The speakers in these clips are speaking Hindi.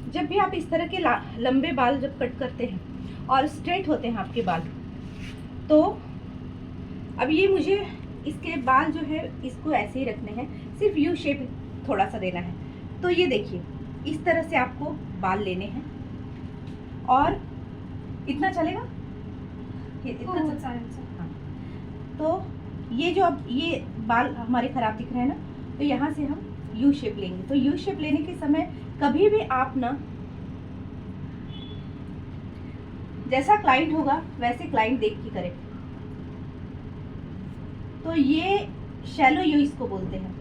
जब भी आप इस तरह के लंबे बाल जब कट करते हैं और स्ट्रेट होते हैं आपके बाल, तो अब ये मुझे इसके बाल जो है इसको ऐसे ही रखने हैं, सिर्फ यू शेप थोड़ा सा देना है। तो ये देखिए, इस तरह से आपको बाल लेने हैं और इतना चलेगा, इतना हाँ। तो ये जो अब ये बाल हमारे खराब दिख रहे हैं ना, तो यहाँ से हम यू शेप लेंगे। तो यू शेप लेने के समय कभी भी आप ना, जैसा क्लाइंट होगा वैसे क्लाइंट देख के करें। तो ये शैलो यू इसको बोलते हैं।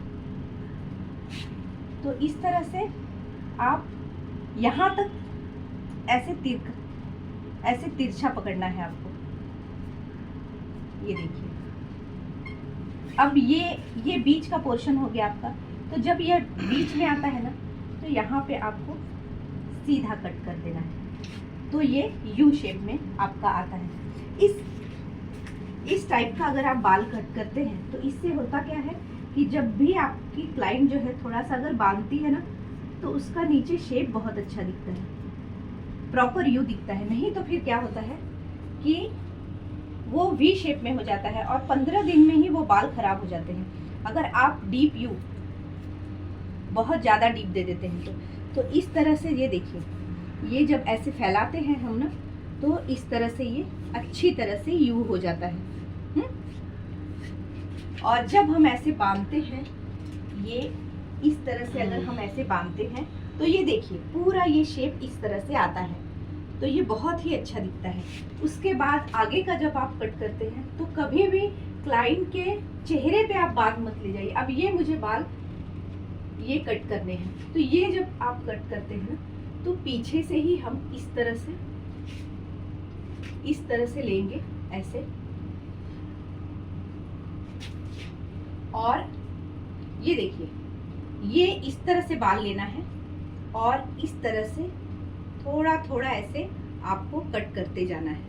तो इस तरह से आप यहाँ तक ऐसे तिरछा पकड़ना है आपको। ये देखिए, अब ये बीच का पोर्शन हो गया आपका। तो जब ये बीच में आता है ना, तो यहाँ पे आपको सीधा कट कर देना है। तो ये यू शेप में आपका आता है। इस टाइप का अगर आप बाल कट करते हैं तो इससे होता क्या है कि जब भी आपकी क्लाइंट जो है थोड़ा सा अगर बांधती है ना, तो उसका नीचे शेप बहुत अच्छा दिखता है, प्रॉपर यू दिखता है। नहीं तो फिर क्या होता है कि वो वी शेप में हो जाता है और 15 दिन में ही वो बाल खराब हो जाते हैं, अगर आप डीप यू बहुत ज़्यादा डीप दे देते हैं तो इस तरह से ये देखिए, ये जब ऐसे फैलाते हैं हम ना, तो इस तरह से ये अच्छी तरह से यू हो जाता है। और जब हम ऐसे बांधते हैं, ये इस तरह से अगर हम ऐसे बांधते हैं, तो ये देखिए पूरा ये शेप इस तरह से आता है। तो ये बहुत ही अच्छा दिखता है। उसके बाद आगे का जब आप कट करते हैं, तो कभी भी क्लाइंट के चेहरे पे आप बाल मत ले जाइए। अब ये मुझे बाल ये कट करने हैं, तो ये जब आप कट करते हैं ना, तो पीछे से ही हम इस तरह से लेंगे ऐसे, और ये देखिए, ये इस तरह से बाल लेना है और इस तरह से थोड़ा थोड़ा ऐसे आपको कट करते जाना है।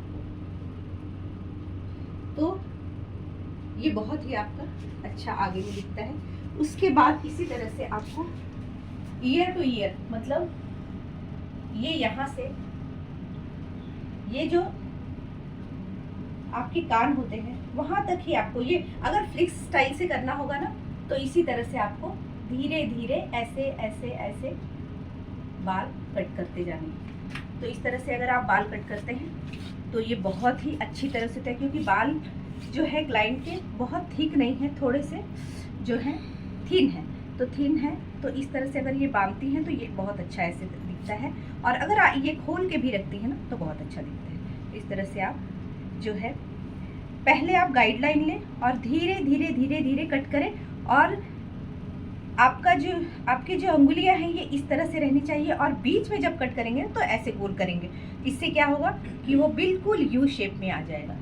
तो ये बहुत ही आपका अच्छा आगे में दिखता है। उसके बाद इसी तरह से आपको ईयर टू ईयर, मतलब ये यहाँ से ये जो आपके कान होते हैं वहां तक ही आपको, ये अगर फ्लिक्स स्टाइल से करना होगा ना, तो इसी तरह से आपको धीरे धीरे ऐसे ऐसे ऐसे बाल कट करते जाने। तो इस तरह से अगर आप बाल कट करते हैं तो ये बहुत ही अच्छी तरह से, क्योंकि बाल जो है क्लाइंट के बहुत थिक नहीं है, थोड़े से जो है थिन है। तो थिन है, तो इस तरह से अगर ये बांधती हैं तो ये बहुत अच्छा ऐसे दिखता है। और अगर ये खोल के भी रखती है ना, तो बहुत अच्छा दिखता है। इस तरह से आप जो है पहले आप गाइडलाइन लें और धीरे धीरे धीरे धीरे कट करें। और आपकी जो अंगुलियां हैं ये इस तरह से रहनी चाहिए, और बीच में जब कट करेंगे तो ऐसे गोल करेंगे। इससे क्या होगा कि वो बिल्कुल यू शेप में आ जाएगा।